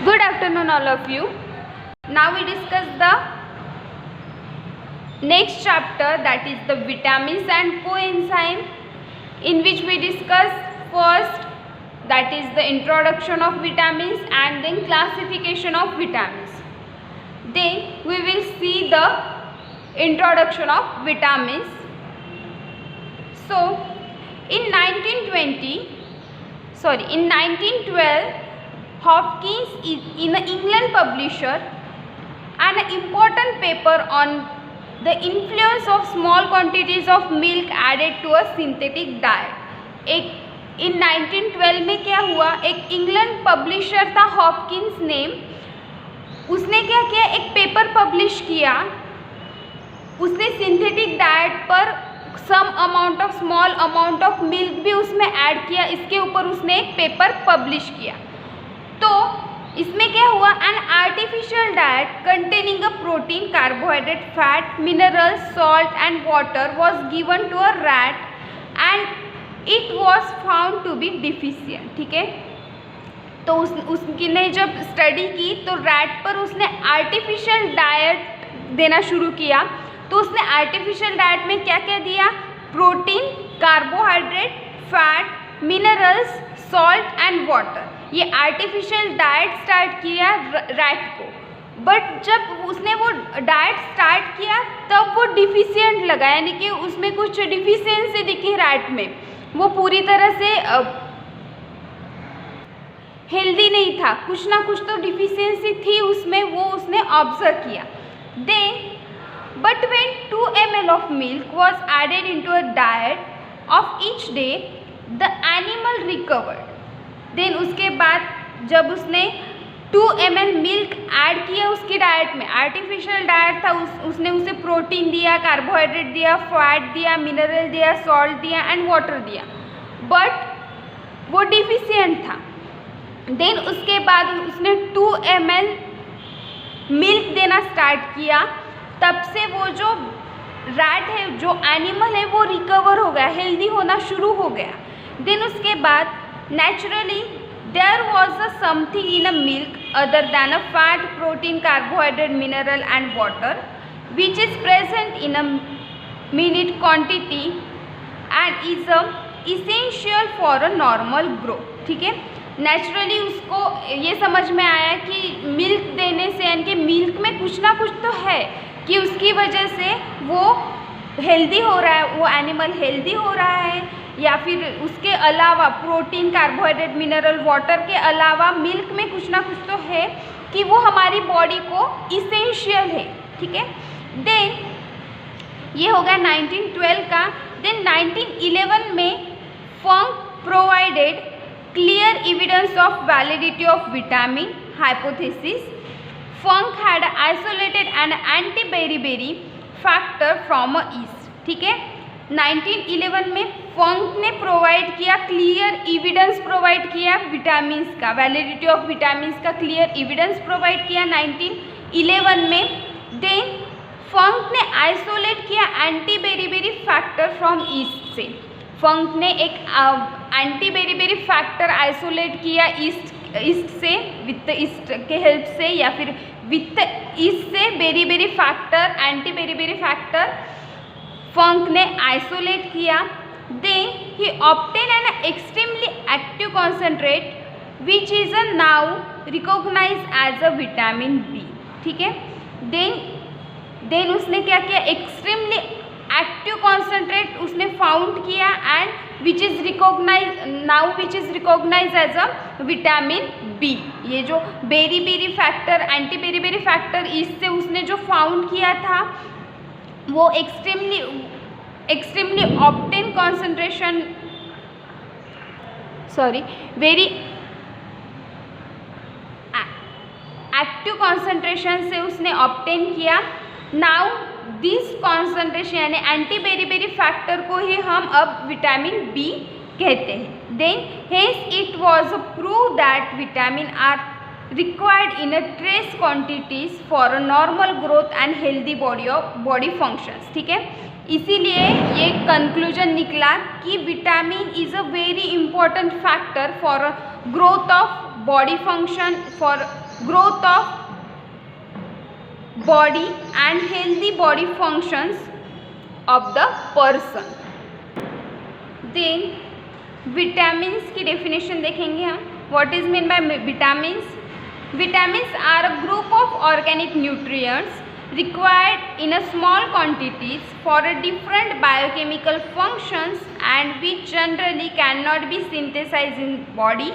Good afternoon all of you. Now we discuss the next chapter, that is the vitamins and coenzyme, in which we discuss first, that is the introduction of vitamins and then classification of vitamins. Then we will see the introduction of vitamins. So in 1912 Hopkins in an England publisher an important paper on the influence of small quantities of milk added to a synthetic diet. इन 1912 में क्या हुआ, एक England publisher था Hopkins name, उसने क्या किया, एक paper publish किया, उसने सिंथेटिक डाइट पर स्मॉल अमाउंट ऑफ मिल्क भी उसमें ऐड किया, इसके ऊपर उसने एक पेपर पब्लिश किया. तो इसमें क्या हुआ, an artificial diet containing a protein, carbohydrate, fat, minerals, salt and water was given to a rat and it was found to be deficient. ठीक है, तो उसने जब स्टडी की तो रैट पर उसने आर्टिफिशियल डाइट देना शुरू किया. तो उसने आर्टिफिशियल डाइट में क्या क्या दिया, protein, carbohydrate, fat, minerals, salt and water. ये आर्टिफिशियल डाइट स्टार्ट किया रैट को, बट जब उसने वो डाइट स्टार्ट किया तब वो डिफिशिएंट लगा, यानी कि उसमें कुछ डिफिशियंसी दिखी रैट में, वो पूरी तरह से हेल्दी नहीं था, कुछ ना कुछ तो डिफिशियंसी थी उसमें, वो उसने ऑब्जर्व किया. Then but when 2 ml of milk was added into a diet of each day, the animal recovered. Then उसके बाद जब उसने 2 ml मिल्क ऐड किया उसकी डाइट में, आर्टिफिशियल डाइट था, उसने उसे प्रोटीन दिया, कार्बोहाइड्रेट दिया, फैट दिया, मिनरल दिया, सॉल्ट दिया एंड वाटर दिया, बट वो डिफिशिएंट था. देन उसके बाद उसने 2 ml मिल्क देना स्टार्ट किया, तब से वो जो रैट है, जो एनिमल है, वो रिकवर हो गया, हेल्दी होना शुरू हो गया. देन उसके बाद naturally there was a something in a milk other than a fat, protein, carbohydrate, mineral and water which is present in a minute quantity and is a essential for a normal growth. ठीक है, naturally उसको ये समझ में आया कि milk देने से, यानी कि मिल्क में कुछ ना कुछ तो है कि उसकी वजह से वो हेल्दी हो रहा है, वो एनिमल हेल्दी हो रहा है, या फिर उसके अलावा प्रोटीन, कार्बोहाइड्रेट, मिनरल, वाटर के अलावा मिल्क में कुछ ना कुछ तो है कि वो हमारी बॉडी को इसेंशियल है. ठीक है, देन ये हो गया 1912 का. देन 1911 में फंक provided clear evidence of validity of vitamin hypothesis. Funk had isolated an anti-beriberi factor from a yeast. ठीक है, 1911 में फंक ने प्रोवाइड किया, क्लियर एविडेंस प्रोवाइड किया विटामिन्स का, वैलिडिटी ऑफ विटामिन्स का क्लियर एविडेंस प्रोवाइड किया 1911 में. देन फंक ने आइसोलेट किया anti beriberi factor from yeast से. फंक ने एक एंटी बेरीबेरी फैक्टर आइसोलेट किया ईस्ट से, विथ ईस्ट के हेल्प से, या फिर विथ ईस्ट से beriberi factor, anti beriberi factor Funk ने आइसोलेट किया. Then he obtain an extremely active concentrate which is a now recognise as a vitamin B. ठीक है, देन उसने क्या किया, एक्सट्रीमली एक्टिव कॉन्सेंट्रेट उसने फाउंड किया and which is recognise as a vitamin B. ये जो beriberi factor, anti beriberi factor इससे उसने जो फाउंड किया था वो extremely obtain concentration, very active concentration से उसने ऑब्टेन किया. नाउ दिस कॉन्सेंट्रेशन यानी एंटी बेरीबेरी फैक्टर को ही हम अब विटामिन बी कहते हैं. Then hence it was prove that vitamin are required in a trace quantities for a normal growth and healthy body functions. ठीक है, इसीलिए ये कंक्लूजन निकला कि vitamin is a very important factor for growth of body function, for growth of body and healthy body functions of the person. Then vitamins की definition देखेंगे हम. What is meant by vitamins? Vitamins are a group of organic nutrients required in a small quantities for a different biochemical functions and which generally cannot be synthesized in body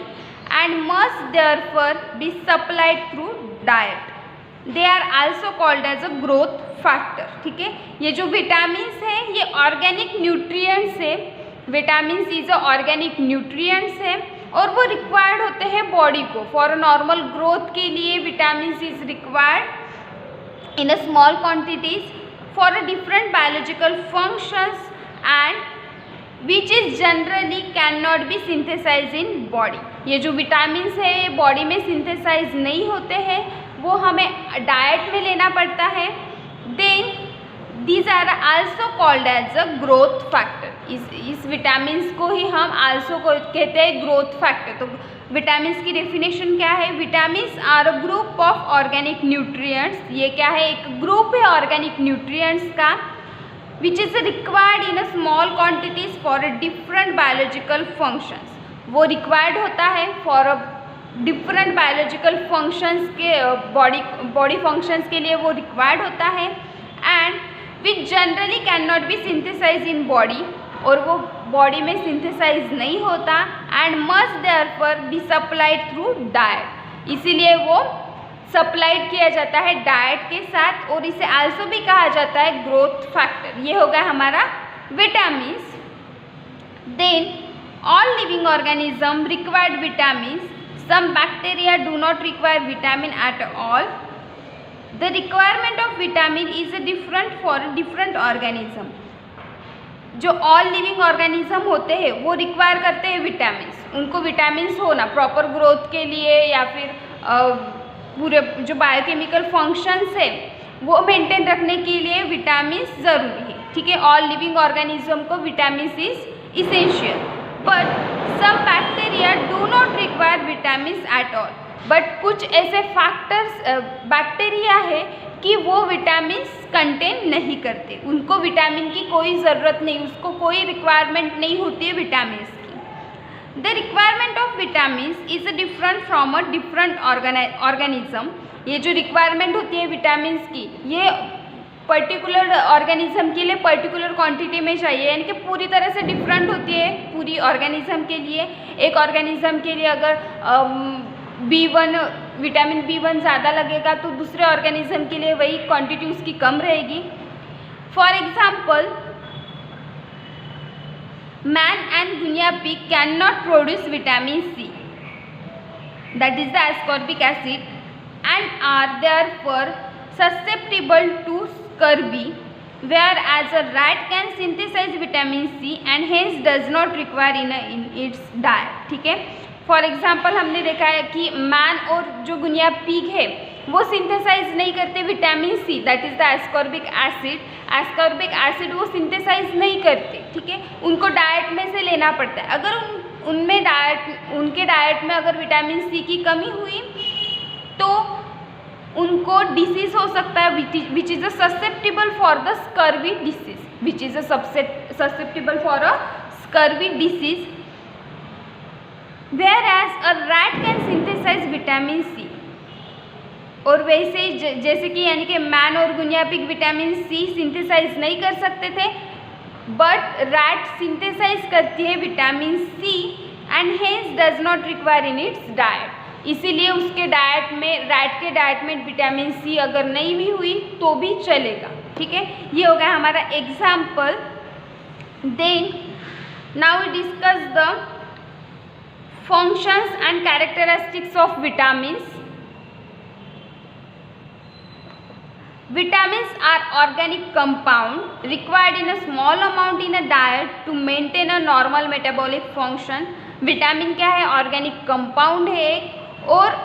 and must therefore be supplied through diet. They are also called as a growth factor. ठीक है, ये जो vitamins है ये organic nutrients है. Vitamins is a organic nutrients है और वो रिक्वायर्ड होते हैं बॉडी को फॉर अ नॉर्मल ग्रोथ के लिए. Vitamins is required in a small quantities for a different biological functions and which is generally can not be synthesize in body. ये जो विटामिन्स है ये बॉडी में सिंथेसाइज नहीं होते हैं, वो हमें डाइट में लेना पड़ता है. Then these are also called as a growth factor. इस विटामिन्स को ही हम आल्सो कहते हैं ग्रोथ फैक्टर. तो विटामिन्स की डेफिनेशन क्या है? Vitamins are a group of organic nutrients. ये क्या है? एक ग्रुप है ऑर्गेनिक न्यूट्रिएंट्स का which is required in a small quantities for a different biological functions. वो रिक्वायर्ड होता है for a different biological functions के बॉडी फंक्शंस के लिए वो रिक्वायर्ड होता है and which generally can not be synthesize in body, और वो बॉडी में सिंथेसाइज नहीं होता and must therefore be supplied through diet. इसीलिए वो सप्लाइड किया जाता है डाइट के साथ और इसे आल्सो भी कहा जाता है ग्रोथ फैक्टर. ये हो गया हमारा vitamins. Then all living organism required vitamins. Some bacteria do not require vitamin at all. The requirement of vitamin is different for different organism. जो ऑल लिविंग ऑर्गेनिज्म होते हैं वो रिक्वायर करते हैं विटामिन्स. उनको विटामिन्स होना प्रॉपर ग्रोथ के लिए या फिर पूरे जो बायोकेमिकल फंक्शंस है वो मेंटेन रखने के लिए विटामिन्स ज़रूरी है. ठीक है, ऑल लिविंग ऑर्गेनिज्म को vitamins is essential. But some bacteria do not require vitamins at all. But कुछ ऐसे फैक्टर्स बैक्टीरिया है कि वो विटामिन्स कंटेन नहीं करते. उनको विटामिन की कोई ज़रूरत नहीं, उसको कोई रिक्वायरमेंट नहीं होती है विटामिन्स की. The requirement of vitamins is different from a different organism. ये जो रिक्वायरमेंट होती है विटामिन्स की ये पर्टिकुलर ऑर्गेनिज्म के लिए पर्टिकुलर क्वांटिटी में चाहिए, यानी कि पूरी तरह से डिफरेंट होती है पूरी ऑर्गेनिज्म के लिए. एक ऑर्गेनिज्म के लिए अगर B1 विटामिन B1 ज़्यादा लगेगा तो दूसरे ऑर्गेनिज्म के लिए वही क्वांटिटी उसकी कम रहेगी. For example man and guinea pig can not produce vitamin C, that is the ascorbic acid, and are therefore susceptible to scurvy, whereas a rat can synthesize vitamin C and hence does not require in its diet. ठीक है, for example हमने देखा है कि man और जो गुनिया pig है वो सिंथेसाइज नहीं करते vitamin C, that is the ascorbic acid. Ascorbic acid वो सिंथेसाइज नहीं करते. ठीक है, उनको डाइट में से लेना पड़ता है. अगर उनके डाइट में अगर विटामिन C की कमी हुई तो उनको डिसीज हो सकता है which is a susceptible for the scurvy disease. Which is a susceptible for a scurvy disease, where as a rat can synthesise vitamin C. और वैसे ही जैसे कि यानी कि मैन और गुनिया पिग विटामिन C सिंथेसाइज नहीं कर सकते थे, बट रैट सिंथेसाइज करती है vitamin C and hence does not require in its diet. इसीलिए उसके डाइट में रैट के डाइट में विटामिन C अगर नहीं भी हुई तो भी चलेगा. ठीक है, ये हो गया हमारा example. Then now we discuss the functions and characteristics of vitamins. Vitamins are organic compound required in a small amount in a diet to maintain a normal metabolic function. Vitamin क्या है? ऑर्गेनिक कंपाउंड है और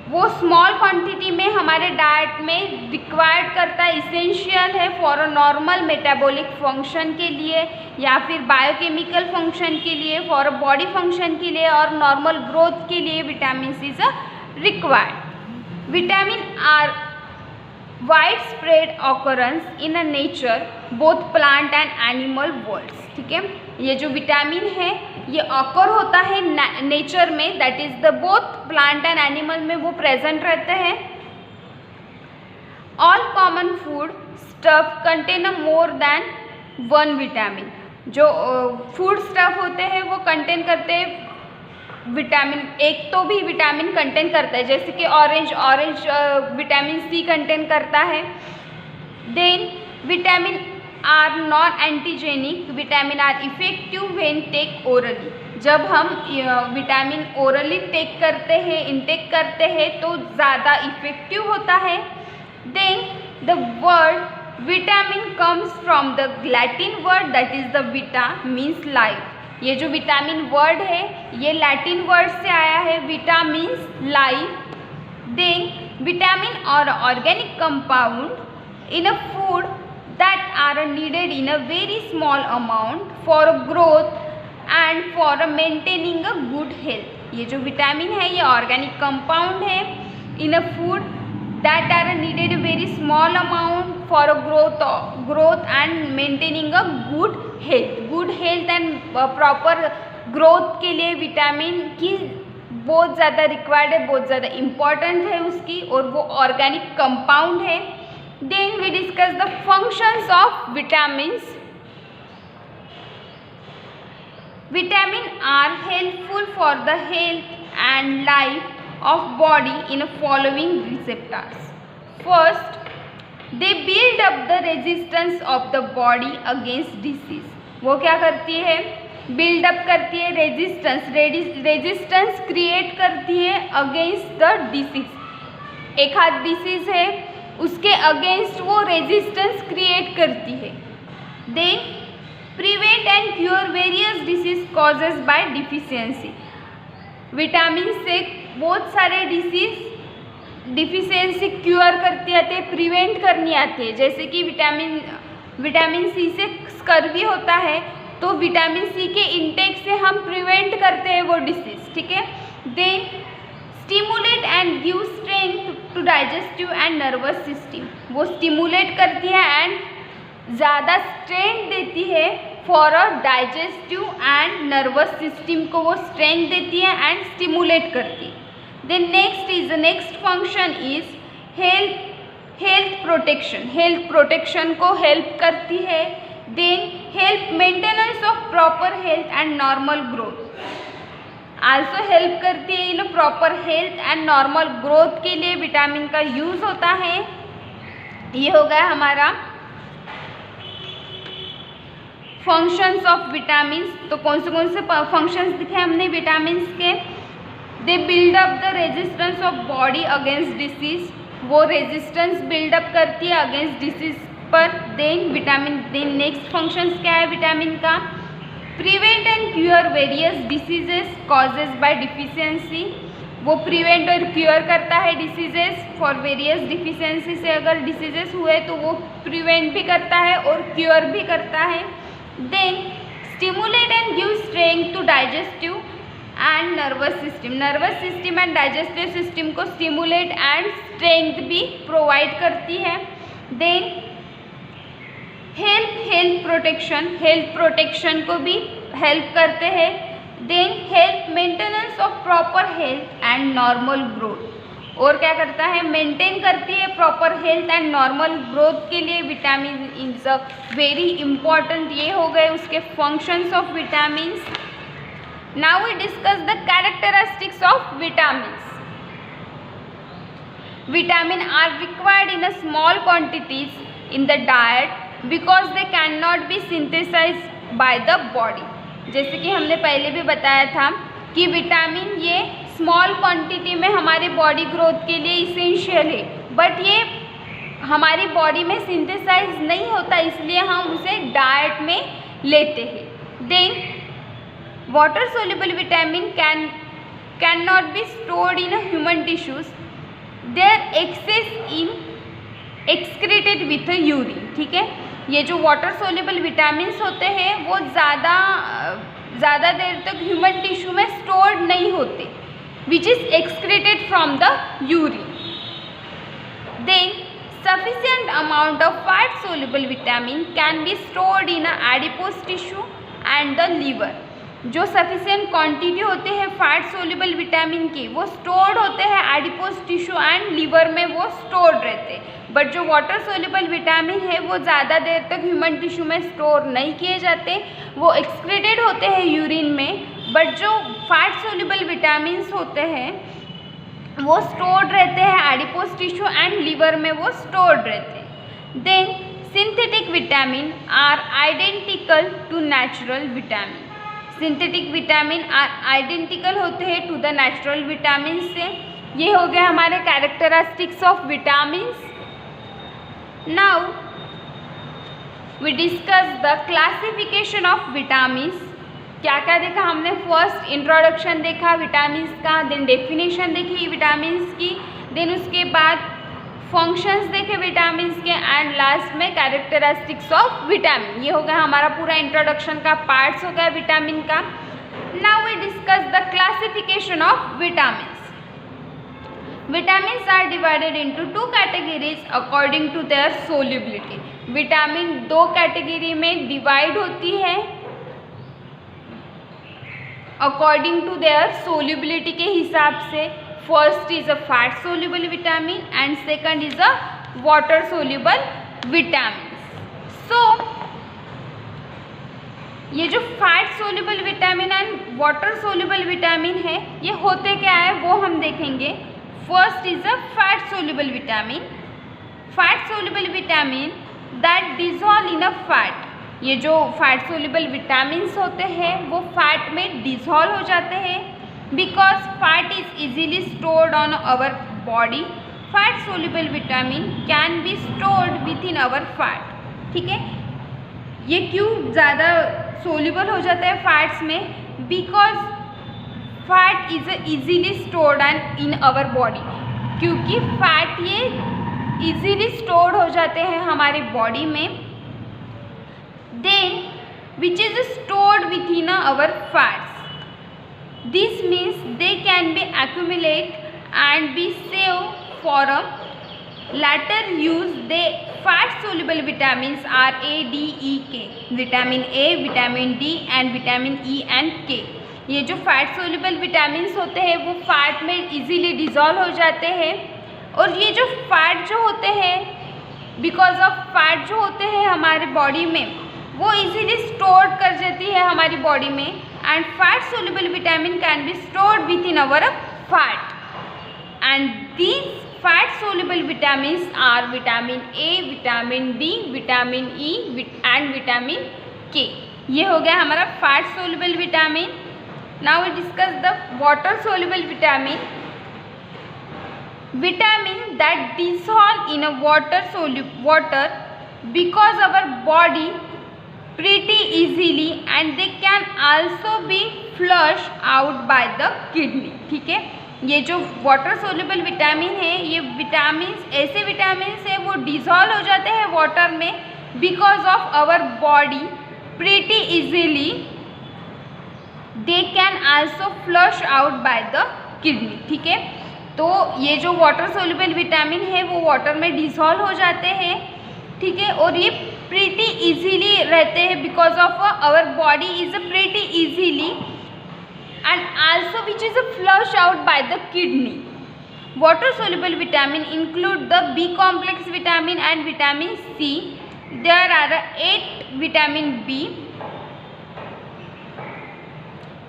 वो small quantity में हमारे diet में required करता है, इसेंशियल है for a normal metabolic function के लिए या फिर बायोकेमिकल फंक्शन के लिए, फॉर अ बॉडी फंक्शन के लिए और नॉर्मल ग्रोथ के लिए vitamin is required. Vitamin are wide spread occurrence in a nature both plant and animal worlds, ठीक है। ये जो विटामिन है ये ऑकर होता है नेचर में, that is the both plant and animal में वो प्रेजेंट रहते हैं। All common food stuff contain a more than one vitamin. जो फूड स्टफ होते हैं वो कंटेन करते हैं विटामिन, एक तो भी विटामिन कंटेन करता है, जैसे कि ऑरेंज विटामिन सी कंटेन करता है। Then vitamin are non antigenic, vitamin are effective when take orally. जब हम विटामिन ओरली टेक करते हैं, इनटेक करते हैं तो ज़्यादा इफेक्टिव होता है। Then the word vitamin comes from the Latin word that is the vita means life. ये जो विटामिन वर्ड है ये लैटिन वर्ड से आया है, vita means life. Then vitamin are organic compound in a food that are needed in a very small amount for growth and for maintaining a good health. ये जो vitamin है ये organic compound है in a food that are needed a very small amount for a growth and maintaining a good health and proper growth के लिए vitamin की बहुत ज़्यादा रिक्वायर्ड है, बहुत ज़्यादा इम्पॉर्टेंट है उसकी, और वो ऑर्गेनिक कंपाउंड है। Then we discuss the functions of vitamins. Vitamin are helpful for the health and life of body in following receptors. First, they build up the resistance of the body against disease. वो क्या करती है? Build up करती है resistance create करती है against the disease. एक हाथ डिसीज है उसके अगेंस्ट वो रेजिस्टेंस क्रिएट करती है। Then prevent and cure various disease causes by deficiency. Vitamin से बहुत सारे डिफिशियंसी क्योर करती आती है, प्रिवेंट करनी आती है। जैसे कि विटामिन सी से स्कर्वी होता है तो विटामिन सी के इंटेक से हम प्रिवेंट करते हैं वो डिसीज, ठीक है। Then stimulate and give strength to digestive and nervous system. वो स्टिमुलेट करती है एंड ज़्यादा स्ट्रेंथ देती है for a digestive and nervous system को वो स्ट्रेंथ देती है एंड स्टिमुलेट करती है। Then next function is health protection. Health protection को हेल्प करती है। Then help maintenance of proper health and normal growth. Also help करती है in proper health and normal growth के लिए विटामिन का यूज होता है। ये हो गया हमारा फंक्शंस ऑफ विटामिन्स। तो कौन से फंक्शंस दिखे हमने विटामिन्स के? They build up the resistance of body against disease. वो रेजिस्टेंस बिल्डअप करती है अगेंस्ट डिसीज पर। देन नेक्स्ट फंक्शंस क्या है विटामिन का? Prevent and cure various diseases causes by deficiency. वो प्रिवेंट और क्योर करता है डिसीजेस फॉर वेरियस डिफिशियंसी से अगर डिसीजेस हुए तो वो प्रिवेंट भी करता है और क्योर भी करता है। Then stimulate and give strength to digestive and nervous system. Nervous system and digestive system को स्टिमुलेट एंड स्ट्रेंथ भी प्रोवाइड करती है। देन हेल्थ प्रोटेक्शन को भी हेल्प करते हैं। Then help maintenance of proper health and normal growth. और क्या करता है? मेंटेन करती है proper health and normal growth के लिए vitamin is a very important. ये हो गए उसके functions of vitamins. Now we discuss the characteristics of vitamins. Vitamin are required in a small quantities in the diet because they can not be synthesised by the body. जैसे कि हमने पहले भी बताया था कि विटामिन ये स्मॉल क्वांटिटी में हमारे बॉडी ग्रोथ के लिए इसेंशियल है, बट ये हमारी बॉडी में सिंथेसाइज नहीं होता, इसलिए हम उसे डाइट में लेते हैं। Then water soluble vitamin can not be stored in human tissues, their excess in excreted with urine. ठीक है, ये जो वाटर सोल्यूबल विटामिन्स होते हैं वो ज़्यादा देर तक ह्यूमन टिश्यू में स्टोर्ड नहीं होते, which is excreted from the urine. Then sufficient amount of fat soluble vitamin can be stored in a adipose tissue and the liver. जो सफिशिएंट क्वांटिटी होते हैं फैट सोल्यूबल विटामिन के वो stored होते हैं एडिपोज टिश्यू एंड लीवर में वो stored रहते हैं. बट जो वाटर सोल्यूबल विटामिन है वो ज़्यादा देर तक ह्यूमन टिश्यू में स्टोर नहीं किए जाते, वो एक्सक्रीटेड होते हैं यूरिन में. बट जो फैट सोल्यूबल विटामिन होते हैं वो स्टोर्ड रहते हैं एडिपोज टिश्यू एंड लीवर में वो स्टोर्ड रहते हैं. Then synthetic vitamin are identical to natural vitamin. Synthetic vitamin identical होते हैं टू द नेचुरल विटामिन से. ये हो गया हमारे characteristics of vitamins. Now we discuss the classification of vitamins. क्या क्या देखा हमने? फर्स्ट इंट्रोडक्शन देखा विटामिन्स का, देन डेफिनेशन देखी विटामिन्स की, देन उसके बाद फंक्शंस देखे विटामिन्स के, एंड लास्ट में कैरेक्टरिस्टिक्स ऑफ विटामिन. ये हो गया हमारा पूरा इंट्रोडक्शन का पार्ट्स हो गया विटामिन का. Now we discuss the classification of vitamins. Vitamins are divided into two categories according to their solubility. Vitamin दो कैटेगरी में डिवाइड होती है अकॉर्डिंग टू देयर सोल्युबिलिटी के हिसाब से. First is a fat soluble vitamin and second is a water soluble vitamin. So ये जो fat soluble vitamin and water soluble vitamin है ये होते क्या है वो हम देखेंगे. First is a fat soluble vitamin. Fat soluble vitamin that dissolve in a fat. ये जो फैट सोल्यूबल विटामिन होते हैं वो फैट में डिजॉल्व हो जाते हैं because fat is easily stored on our body. Fat soluble vitamin can be stored within our fat. ठीक है, ये क्यों ज़्यादा सोल्यूबल हो जाता है फैट्स में? Because fat is easily stored and in our body. क्योंकि फैट ये इजीली स्टोर्ड हो जाते हैं हमारे बॉडी में. Then which is stored with in our fats. This means they can be accumulate and be saved for a later use. The fat soluble vitamins are A, D, E, K. Vitamin A, vitamin D and vitamin E and K. ये जो fat soluble vitamins होते हैं वो fat में easily dissolve हो जाते हैं. और ये जो फैट जो होते हैं बिकॉज ऑफ फैट जो होते हैं हमारे बॉडी में वो इजीली स्टोर कर देती है हमारी बॉडी में. And fat soluble vitamin can be stored within our fat. And these fat soluble vitamins are vitamin A, vitamin D, vitamin E and vitamin K. ये हो गया हमारा fat soluble vitamin. Now we discuss the water soluble vitamin. Vitamin that dissolve in a water because our body pretty easily and they can also be flushed out by the kidney. ठीक है, ये जो water soluble vitamin है ये vitamin ऐसे vitamin है वो dissolve हो जाते हैं वाटर में because of our body pretty easily they can also flush out by the kidney. ठीक है, तो ये जो वाटर सोल्यूबल विटामिन है वो वाटर में डिजॉल्व हो जाते हैं. ठीक है, और ये प्रीटी इजीली रहते हैं because of our body is pretty easily and also which is flush out by the kidney. Water soluble vitamin include the B complex vitamin and vitamin C. There are 8 vitamin B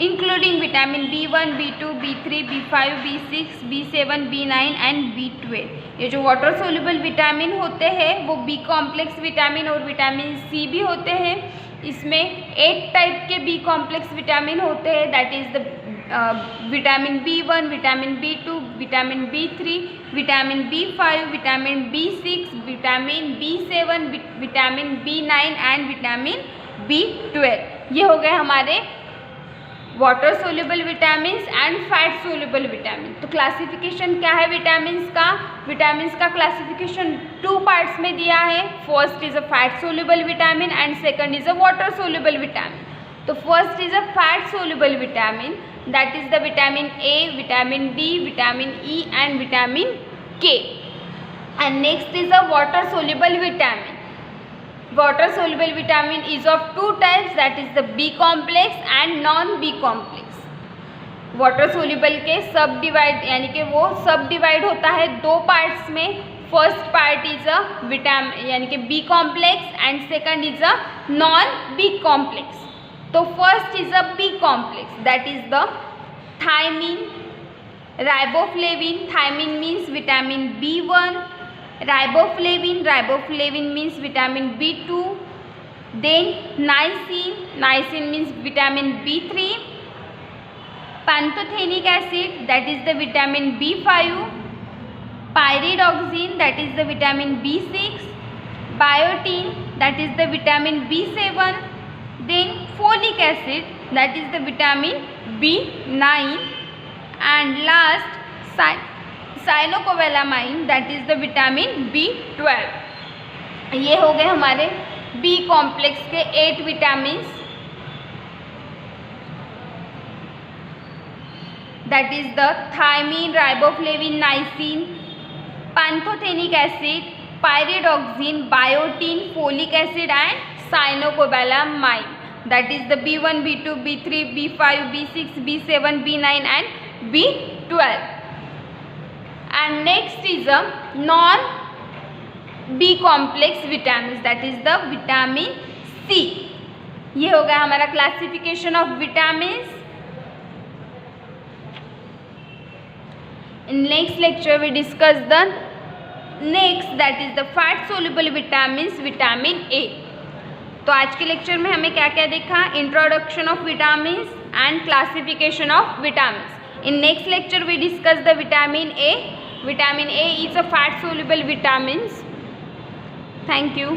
including vitamin B1, B2, B3, B5, B6, B7, B9 and B12. ये जो water soluble vitamin होते हैं वो B complex vitamin और vitamin C भी होते हैं. इसमें 8 टाइप के बी कॉम्प्लेक्स विटामिन होते हैं. That is the vitamin B1, vitamin B2, vitamin B3, vitamin B5, vitamin B6, vitamin B7, vitamin B9 and vitamin B12. ये हो गए हमारे water soluble vitamins and fat soluble vitamin. तो classification क्या है vitamins का? विटामिन्स का क्लासिफिकेशन 2 पार्ट्स में दिया है. First is a fat soluble vitamin and second is a water soluble vitamin. तो first is a fat soluble vitamin that is the vitamin A, vitamin D, vitamin E and vitamin K. And next is a water soluble vitamin. Water soluble vitamin is of two types, that is the B complex and non B complex. Water soluble के सब divide यानी कि वो सब divide होता है दो parts में. First part is a vitamin यानी कि B complex and second is a non B complex. तो first is a B complex, that is the thiamine, riboflavin. Thiamine means vitamin B1, riboflavin, riboflavin means vitamin B2, then niacin, niacin means vitamin B3, pantothenic acid, that is the vitamin B5, pyridoxine, that is the vitamin B6, biotin, that is the vitamin B7, then folic acid, that is the vitamin B9, and last cyanocobalamin, that is the vitamin B12. ये हो गए हमारे B complex के 8 vitamins, that is the thiamine, riboflavin, niacin, pantothenic acid, pyridoxine, biotin, folic acid and cyanocobalamin, that is the B1, B2, B3, B5, B6, B7, B9 and B12. And next is a non B complex vitamins, that is the vitamin C. ये हो गया हमारा classification of vitamins. In next lecture we discuss the next, that is the fat soluble vitamins, vitamin A. तो आज के lecture में हमें क्या क्या देखा? Introduction of vitamins and classification of vitamins. In next lecture we discuss the vitamin A. Vitamin A is a fat soluble vitamins. Thank you.